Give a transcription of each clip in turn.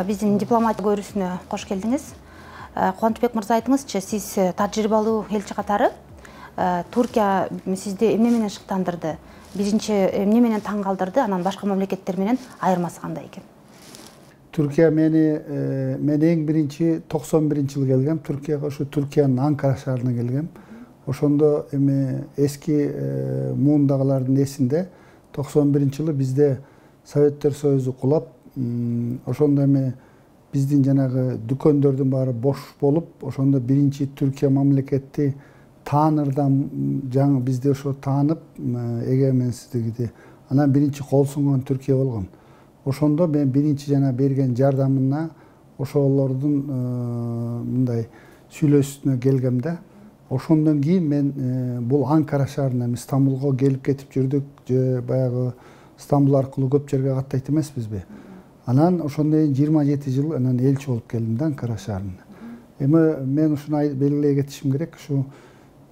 биздин дипломатия көрүүсүнө кош келдиңиз. Кубанычбек мырза, айтыңызчы, сиз тажрыйбалуу элчи катары Туркия сизди эмне менен шыктандырды? Биринчи эмне менен таң калтырды? Анан башка мамлекеттер менен айырмасы кандай экен? Türkiye мен эң биринчи 91-жылы келгем. Türkiye'ga ошо Türkiye'nin Ankara шаарына келгем. Ошондо эски муундагылардын эсинде 91-жылы бизде Советтер Союзу кулап, ошондо биздин жанагы дүкөндөрдүн баары бош болуп, ошондо биринчи Türkiye мамлекети таанырдан жаңы бизде ошо таанып эгеменсиздигди. Анан биринчи кол сунган Türkiye болгон. Ошондо мен биринчи жана берген жардамына ошолордун мындай сүйлөшүүсүнө келгем да. Ошондон кийин мен бул Анкара шаарына, Стамбулга келип кетип жүрдүк, же баягы Стамбул аркылуу көп жерге каттайт эмеспизби? Анан ошондон кийин 27 жыл анан элчи болуп келдим да Анкара шаарына. Мен ушуну белгилей кетишим керек, ушу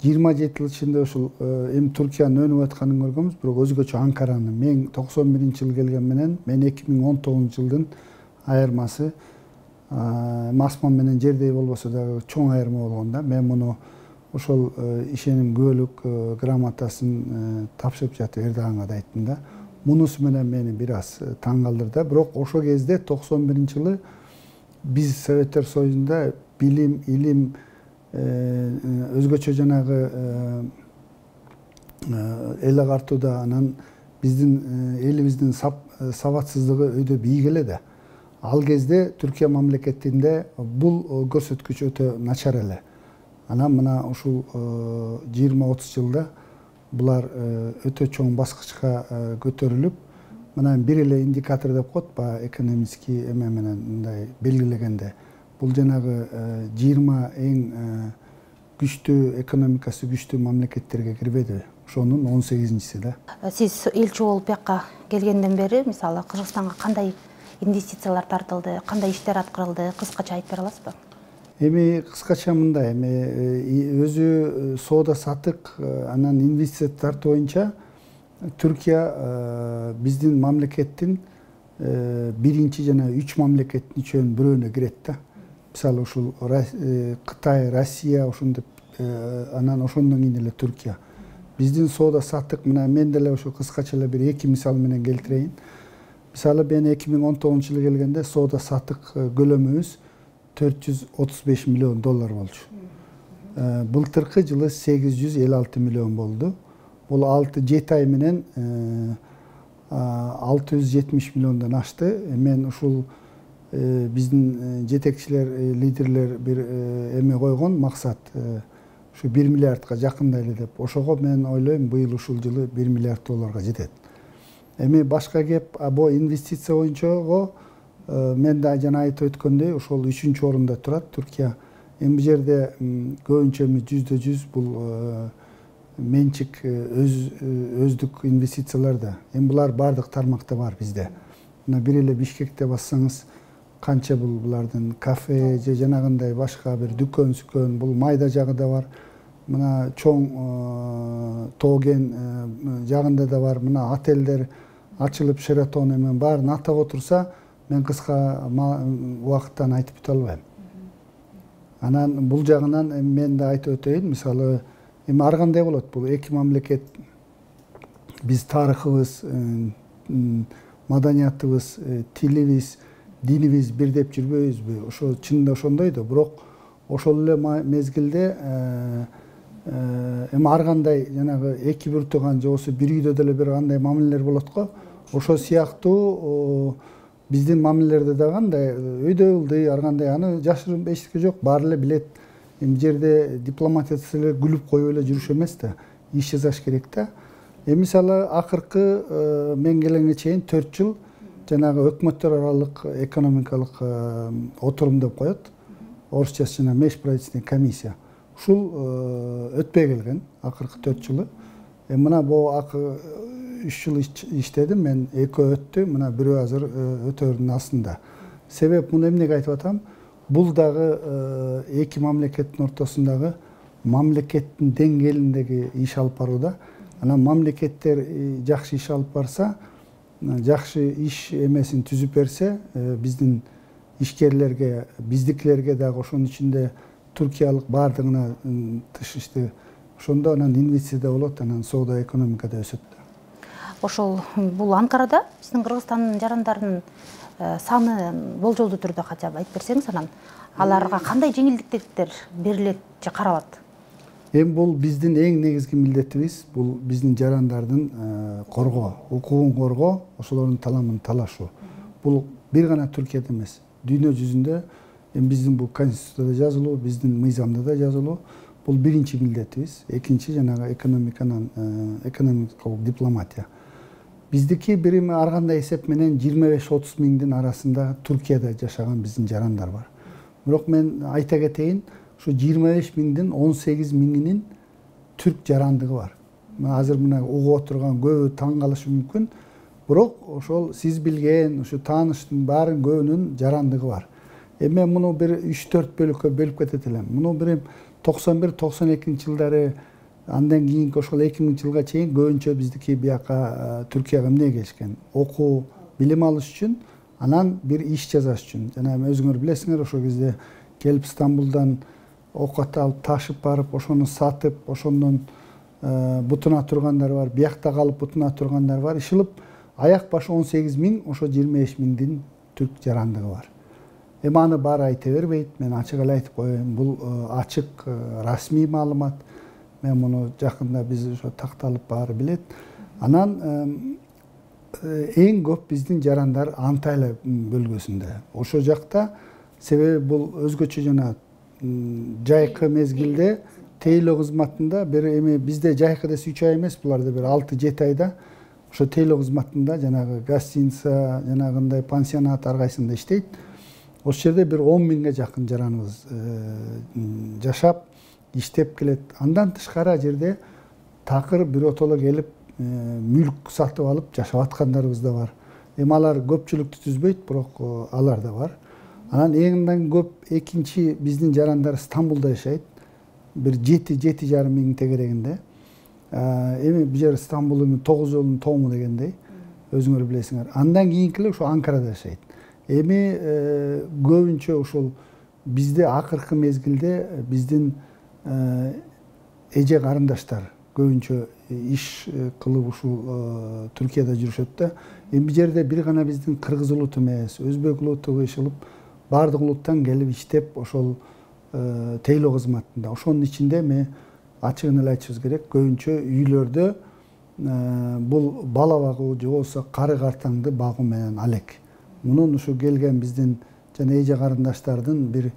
27 жыл ичинде ушул Түркиянын өнүп атканын көргөнбүз, бирок өзгөчө Анкаранын. Мен 91-жылы келген менен, мен 2019-жылдын айырмасы асман менен жердей болбосо дагы чоң айырма болгон да. Мен муну ошол ишеним күбөлүк грамотасын тапшырып жатып Эрдоганга да айттым да. Мунусу менен мени бир аз таң калтырды. Бирок ошол кезде 91-жылы биз Советтер Союзунда билим, илим, өзгөчө жанагы эл агартууда, анан биздин элибиздин сабатсыздыгы өйдө бийик эле да. Ал кезде Түркия мамлекетинде бул көрсөткүч өтө начар эле. Анан мына ушул 20-30 жылда булар өтө чоң баскычка көтөрүлүп, мына бир эле индикатор деп коет, экономический эме менен мындай белгилегенде. Бул жанагы 20 эң күчтүү экономикасы күчтүү мамлекеттерге кирбеди. Ошонун 18-си да. Сиз элчи болуп бияка келгенден бери, мисалы, Кыргызстанга кандай инвестициялар тартылды, кандай иштер аткарылды, кыскача айтып бере аласызбы? Кыскача мындай, өзү соода сатык, анан инвестиция тартуу боюнча Түркия биздин мамлекеттин биринчи жана 3 мамлекеттин ичинен бирөөнө кирет да. Мисалы ушул Кытай, Россия, ошондоп анан ошондон кийин эле Түркия. Биздин соода сатык, мына мен деле ошо кыскача эле бир эки мисал менен келтирейин. Мисалы мен 2019-жылы келгенде соода сатык көлөмүбүз $435 миллион болчу. Былтыркы жылы 856 миллион болду. Бул 6-7 ай менен 670 миллиондон ашты. Мен ушул биздин жетекчилер, лидерлер бир эме койгон максат, ушу 1 миллиардка жакындайлы деп. Ошого мен ойлойм, быйыл ушул жылы 1 миллиард долларга жетет. Башка кеп, бу инвестиция боюнча мен да жана айтып өткөндөй, ошол 3-чү орунда турат Түркия. Бул жерде көбүнчө 100% бул менчик өздүк инвестициялар да. Булар бардык тармакта бар бизде. Мына бир эле Бишкекте бассаңыз, канча булардын кафе же жанагындай башка бир дүкөн, бул майда жагы да бар. Мына чоң Тоген жагында да бар. Мына отелдер ачылып, Шератон эмен баарын атап отурса, мен кыска убакыттан айтып бүтө албайм. Анан бул жагынан мен да айтып өтөйүн, мисалы, ар кандай болот бул эки мамлекет, биз тарыхыбыз, маданиятыбыз, тилибиз, динибиз бир деп жүрбөйбүзбү? Ошо чынында ошондойду, бирок ошол эле мезгилде ар кандай жанагы эки бир тууган же болбосо бир үйдө деле бир кандай мамилелер болот го. Ошо сыяктуу биздин мамилелерде да кандай өйдө ылдый, ар кандай, аны жашырып эчтеке жок, баары эле билет. Жерде дипломатиясы эле күлүп коюп эле жүрүш эмес да, иш жасаш керек да. Мисалы, акыркы мен келгенге чейин 4 жыл жанагы өкмөттөр аралык экономикалык отурум деп коет. Орусчасы жана межправительственная комиссия. Ушул өтпөй келген акыркы 4 жылы. Мына бу 3 жыл иштедим, мен 2 өттү, мына бирөө азыр өтөрүнүн астында. Себеп муну эмнеге айтып атам? Бул дагы эки мамлекеттин ортосундагы мамлекеттин деңгээлиндеги иш алып барууда. Анан мамлекеттер жакшы иш алып барса, жакшы иш эмесин түзүп берсе, биздин ишкерлерге, биздикилерге дагы ошонун ичинде Түркиялык баардыгына тышышты. Ошондо анан инвестиция да болот, анан соода экономика да өсөт. Ошол бул Анкарада биздин Кыргызстандын жарандарынын саны болжолдуу түрдө кача айтып берсеңиз, анан аларга кандай жеңилдиктер берилет же каралат? Эми бул биздин эң негизги милдетибиз, бул биздин жарандардын коргоо, укугун коргоо, ошолордун таламын талашуу. Бул бир гана Түркияда эмес, дүйнө жүзүндө биздин бул конституцияда жазылуу, биздин мыйзамда да жазылуу. Бул биринчи милдетибиз. Экинчи жанагы экономикалык дипломатия. Биздики бирими ар кандай эсеп менен 25-30 миңдин арасында Түркияда жашаган биздин жарандар бар. Бирок мен айта кетейин, ушу 25 миңдин 18 миңинин түрк жарандыгы бар. Азыр мына угуп отурган көбү таң калышы мүмкүн. Бирок ошол сиз билген, ушу тааныштын баарын көбүнүн жарандыгы бар. Мен муну бир 3-4 бөлүккө бөлүп кетет элем. Муну бир 91-92 жылдары, андан кийинки ошол 2000 жылга чейин көбүнчө биздики бияка Түркияга эмне келишкен? Окуу, билим алыш үчүн, анан бир иш жасаш үчүн. Жана өзүңөр билесиңер, ошол кезде келип Стамбулдан окат алып ташып барып, ошону сатып, ошондон бутуна тургандар бар, биякта калып бутуна тургандар бар. Ишылып аяк башы 18 миң, ошо 25 миңдин түрк жарандыгы бар. Эми аны баары айта бербейт, мен ачык эле айтып коеюн. Бул ачык расмий маалымат. Мен муну жакында биз ошо такталып баары билет. Анан эң көп биздин жарандар Анталия бөлгөсүндө. Ошо жакта себеби бул өзгөчө жана жайкы мезгилде тейлөө кызматында бир эми бизде жайкы десе 3 ай эмес, буларда бир 6-7 айда ошо тейлөө кызматында жанагы гостиница, жанагындай пансионат ар кайсында иштейт. Ошол жерде бир 10 миңге жакын жараныбыз жашап, иштеп келет. Андан тышкары жерде такыр биротоло келип, мүлк сатып алып жашап аткандарыбыз да бар. Эми алар көпчүлүктү түзбөйт, бирок алар да бар. Анан эң көп экинчи биздин жарандар Стамбулда жашайт. Бир 7-7,5 миң тегерегинде. Эми бул жер Стамбул 9 жолдун тоңу дегендей, өзүңөр билесиңер. Андан кийинкилер ошо Анкарада жашайт. Эми көбүнчө ошол бизде акыркы мезгилде биздин эже карындаштар көбүнчө иш кылып ушул Түркияда жүрүшөт да. Эми бул жерде бир гана биздин кыргыз улуту эмес, өзбек улуту ишилип, баардык улуттан келип иштеп ошол тейлөө кызматында. Ошонун ичинде мен ачыгын эле айтышыбыз керек, көбүнчө үйлөрдө бул бала багуу же болбосо кары картаңды багуу менен алек. Мунун ушу келген биздин жана эже карындаштардын бир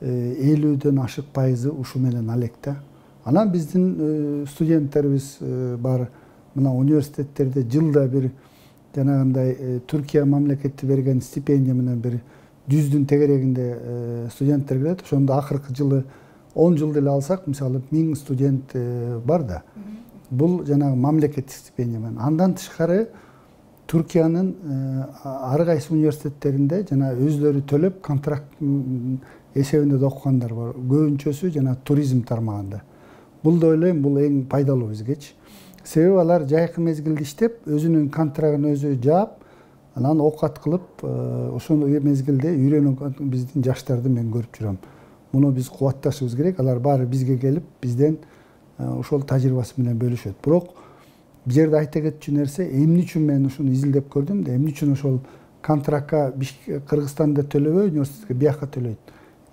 50-дөн ашык пайызы ушу менен алек да. Анан биздин студенттерибиз бар, мына университеттерде жылда бир жанагындай Түркия мамлекети берген стипендия менен бир 100-дүн тегерегинде студенттер келет. Ошондо акыркы жылы 10 жылды эле алсак, мисалы 1000 студент бар да. Бул жанагы мамлекеттик стипендия менен. Андан тышкары Түркиянын ар кайсы университеттеринде жана өзлөрү төлөп контракт эсебинде окугандар бар. Көбүнчөсү жана туризм тармагында. Бул да ойлойм, бул эң пайдалуу бизгечи. Себеби алар жайкы мезгилде иштеп, өзүнүн контрагын өзү жаап, анан окат кылып, ошол мезгилде үйрөнүп биздин жаштарды мен көрүп жүрөм. Муну биз кубатташыбыз керек. Алар баары бизге келип, бизден ошол тажрыйбасы менен бөлүшөт. Бирок бул жерде айта кетчү нерсе, эмне үчүн мен ушуну изилдеп көрдүм да, эмне үчүн ошол контрактка Кыргызстанда төлөбөй, университетке бияка төлөйт.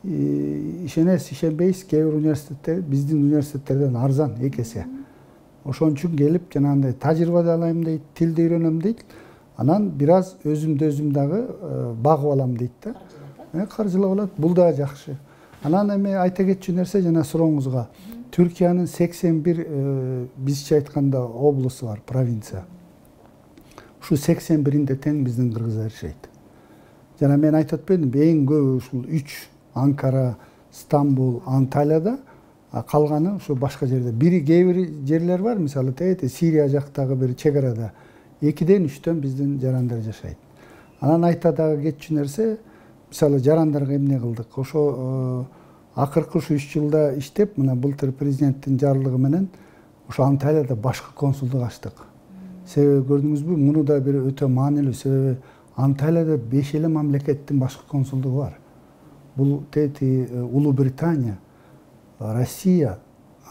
Ишенесиз, ишенбейсиз, кээ бир университеттер биздин университеттерден арзан 2 эсе. Ошон үчүн келип, жанагындай тажрыйба да алайм дейт, тилди үйрөнөм дейт. Анан бир аз өзүм дагы багып алам дейт да. Каржылап алат. Бул да жакшы. Анан эми айта кетчү нерсе, жана сурооңузга, Түркиянын 81 бизче айтканда облусу бар, провинция. Ушу 81-inde тең биздин кыргыздар жашайт. Жана мен айтып өтпөдүм, эң көбү ушул 3 Анкара, Стамбул, Анталияда, калганы ушу башка жерде. Кээ бир жерлер бар, мисалы Сирия жактагы бир чегарада 2-ден 3төн биздин жарандар жашайт. Анан айта дагы кетчү нерсе, мисалы жарандарга эмне кылдык? Ошо акыркы 3 жылда иштеп, мына былтыр президенттин жарлыгы менен ошо Анталияда башкы консулдук ачтык. Себеби көрдүңүзбү, муну да бир өтө маанилүү, себеби Antalya'da 5 ele mamlekеттин башкы консулдугу бар. Бул Улуу Британия, Россия,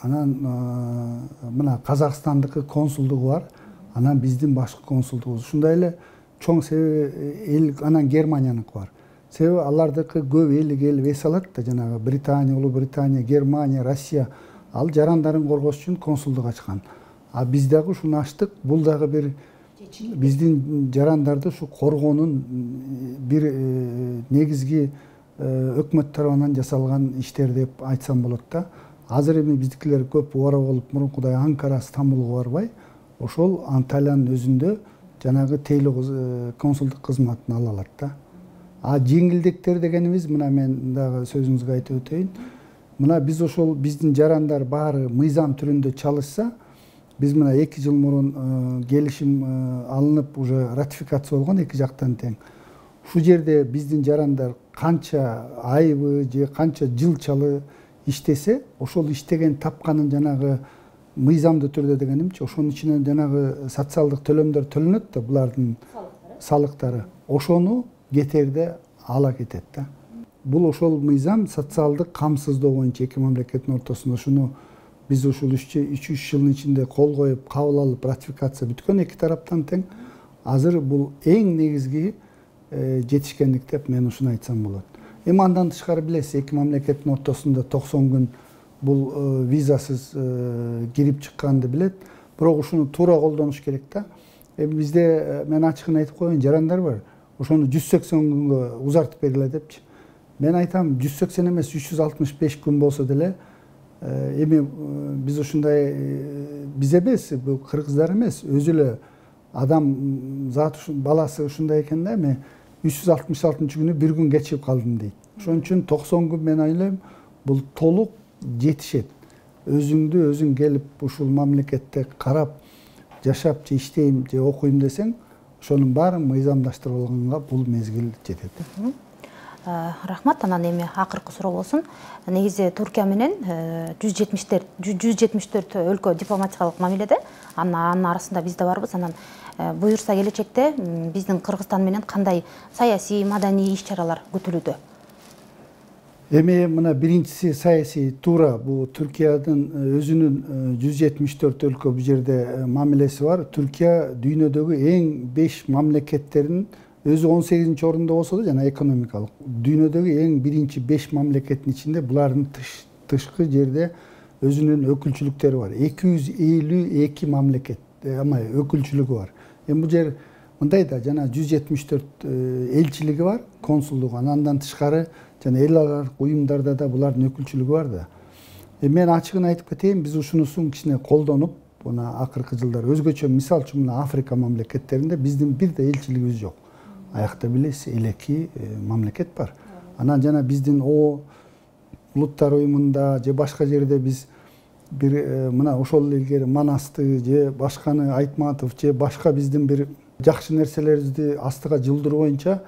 анан мына Казакстандыкы консулдугу бар, анан биздин башкы консулдугубуз. Ушундай эле чоң себеби эл, анан Германияныкы бар. Себеби алардыкы көп эл келип эс алат да, жанагы Британия, Улуу Британия, Германия, Россия ал жарандарын коргош үчүн консулдук ачкан. А биз дагы ушуну ачтык. Бул дагы бир биздин жарандарды ушу коргоонун бир негизги өкмөт тарабынан жасалган иштер деп айтсам болот да. Азыр эми биздикилер көп убара болуп мурункудай Анкара, Стамбулга барбай, ошол Анталиянын өзүндө жанагы тейлөө консулдук кызматын ала алат да. А жеңилдиктер дегенибиз, мына мен дагы сөзүңүзгө айтып өтөйүн. Мына биз ошол биздин жарандар баары мыйзам түрүндө чалышса, биз мына 2 жыл мурун келишим алынып, уже ратификация болгон эки жактан тең. Ушул жерде биздин жарандар канча айбы же канча жылчалы иштесе, ошол иштеген тапканын жанагы мыйзамдуу түрдө дегенимчи, ошонун ичинен жанагы социалдык төлөмдөр төлөнөт да, булардын салыктары. Ошону кетерде ала кетет да. Бул ошол мыйзам социалдык камсыздоо боюнча эки мамлекеттин ортосунда ушуну биз ушул 3 жылдын ичинде кол коюп, кабыл алып, ратификация бүткөн эки тараптан тең. Азыр бул эң негизги жетишкендик деп мен ушуну айтсам болот. Эми андан тышкары билесиз, эки мамлекеттин ортосунда 90 күн бул визасыз кирип чыкканды билет. Бирок ушуну туура колдонуш керек да. Эми бизде мен ачыгын айтып коеюн, жарандар бар. Ошону 180 күнгө узартып бергиле депчи. Мен айтам, 180 эмес 365 күн болсо деле, эми биз ушундай, биз эмес, бул кыргыздар эмес, өзү эле адам зат баласы ушундай экен да, эми 366-күнү бир күн кечип калдым дейт. Ошон үчүн 90 күн мен ойлойм, бул толук жетишет. Өзүңдү өзүң келип ушул мамлекетте карап, жашап же иштейм же окуйм десең, ошонун баарын мыйзамдаштырып алганга бул мезгил жетет. Рахмат. Анан эми акыркы суроо болсун. Негизи Туркия менен 174 өлкө дипломатикалык мамиледе, анын арасында биз да барбыз. Анан буюрса келечекте биздин Кыргызстан менен кандай саясий, маданий иш-чаралар күтүлүүдө? Эми мына биринчиси саясий, туура бул Түркиядын өзүнүн 174 өлкө бул жерде мамилеси бар. Түркия дүйнөдөгү эң 5 мамлекеттердин өзү 18-нчи орунда болсо да, жана экономикалык дүйнөдөгү эң биринчи 5 мамлекеттин ичинде булардын тышкы жерде өзүнүн өкүлчүлүктөрү бар. 252 мамлекет өкүлчүлүгү бар. Эми бул жер мындай да, жана 174 элчилиги бар, консулдугу. Андан тышкары жана эл аралык уюмдарда да булардын өкүлчүлүгү бар да. Мен ачыгын айтып кетейин, биз ушунусун кичине колдонуп, мына акыркы жылдар өзгөчө, мисалы үчүн мына Африка мамлекеттеринде биздин бир да элчилигибиз жок. Аякта билесиз, эки мамлекет бар. Анан жана биздин улуттар уюмунда же башка жерде биз бир мына ошол илгери Манасты же башканы Айтматов же башка биздин бир жакшы нерселерибизди астыга жылдыруу боюнча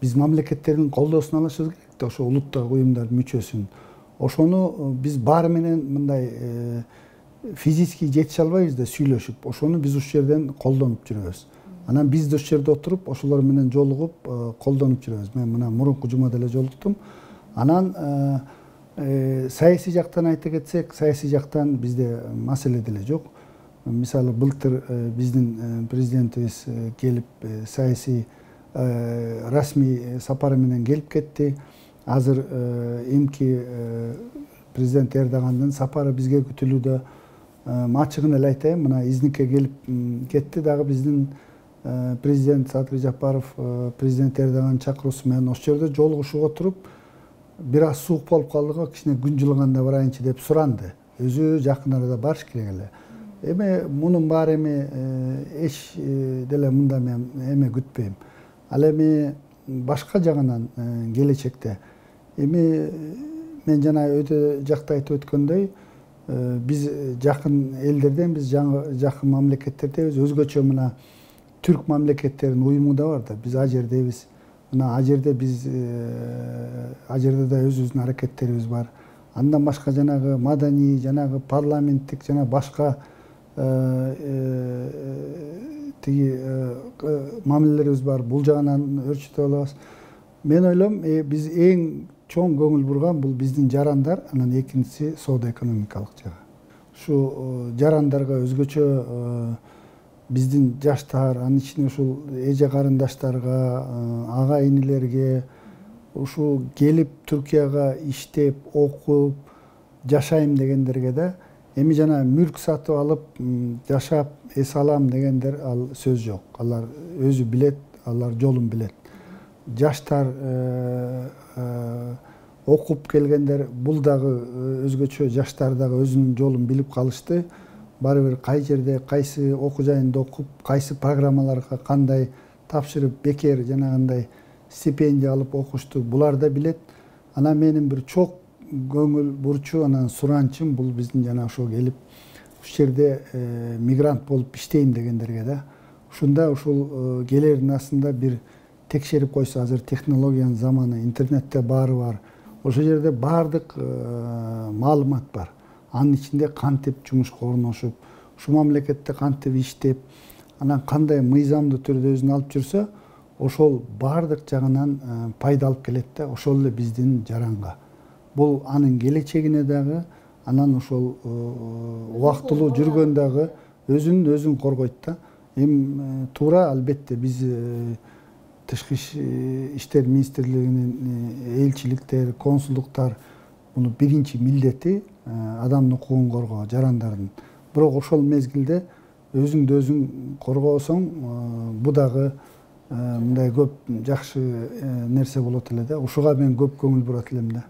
биз мамлекеттердин колдоосун алышыбыз керек да, ошо улуттар уюмдардын мүчөсүн. Ошону биз баары менен мындай физически жетише албайбыз да, сүйлөшүп. Ошону биз ушул жерден колдонуп жүрөбүз. Анан биз да ушул жерде отуруп, ошолор менен жолугуп, колдонуп жүрөбүз. Мен мына мурунку жумада эле жолуктум. Анан саясий жактан айта кетсек, саясий жактан бизде маселе деле жок. Мисалы, былтыр биздин президентибиз келип, саясий расмий сапары менен келип кетти. Азыр эмки президент Эрдогандын сапары бизге күтүлүүдө. Ачыгын эле айтайын, мына изникке келип кетти, дагы биздин президент Садыр Жапаров президент Эрдоган чакыруусу менен ошол жерде жолугушууга туруп, бир аз суук болуп калдыга, кичине күн жылыганда барайынчы деп суранды. Өзү жакын арада барыш керек эле. Эми мунун баары эми эч деле мында мен эме күтпөйм. Ал эми башка жагынан келечекте эми мен жана өтө жакты айтып өткөндөй, биз жакын элдерден, биз жакын мамлекеттердебиз. Өзгөчө мына түрк мамлекеттеринин уюму да бар да, биз а жердебиз. Мына а жерде биз а жерде да өзүбүздүн аракеттерибиз бар. Андан башка жанагы маданий, жанагы парламенттик, жана башка тиги мамилелерибиз бар. Бул жагынан өрчүтүп алабыз. Мен ойлойм, биз эң чоң көңүл бурган бул биздин жарандар, анан экинчиси соода экономикалык жагы. Ушу жарандарга өзгөчө биздин жаштар, анын ичинде ушул эже карындаштарга, ага инилерге ушул келип Түркияга иштеп, окуп, жашайм дегендерге да эми жана мүлк сатып алып, жашап, эс алам дегендер ал сөз жок. Алар өзү билет, алар жолун билет. Жаштар окуп келгендер бул дагы өзгөчө, жаштар дагы өзүнүн жолун билип калышты. Бары бир кай жерде, кайсы окуу жайында окуп, кайсы программаларга кандай тапшырып, бекер жанагындай стипендия алып окушту, булар да билет. Анан менин бир чоң көңүл бурчу, анан суранчым бул биздин жана ошо келип ушул жерде мигрант болуп иштейм дегендерге да. Ушунда ушул келердин астында бир текшерип койсо, азыр технологиянын заманы, интернетте баары бар. Ошол жерде баардык маалымат бар. Анын ичинде кантип жумушка орношуп, ушул мамлекетте кантип иштеп, анан кандай мыйзамдуу түрдө өзүн алып жүрсө, ошол баардык жагынан пайда алып келет да, ошол эле биздин жаранга. Бул анын келечегине дагы, анан ошол убактылуу жүргөн дагы өзүн коргойт да. Эми туура, албетте биз тышкы иштер министрлигинин элчиликтер, консулдуктар муну биринчи милдети адамдын укугун коргоо, жарандардын. Бирок ошол мезгилде өзүңдү өзүң коргоосоң, бу дагы мындай көп жакшы нерсе болот эле да. Ушуга мен көп көңүл бурат элем да.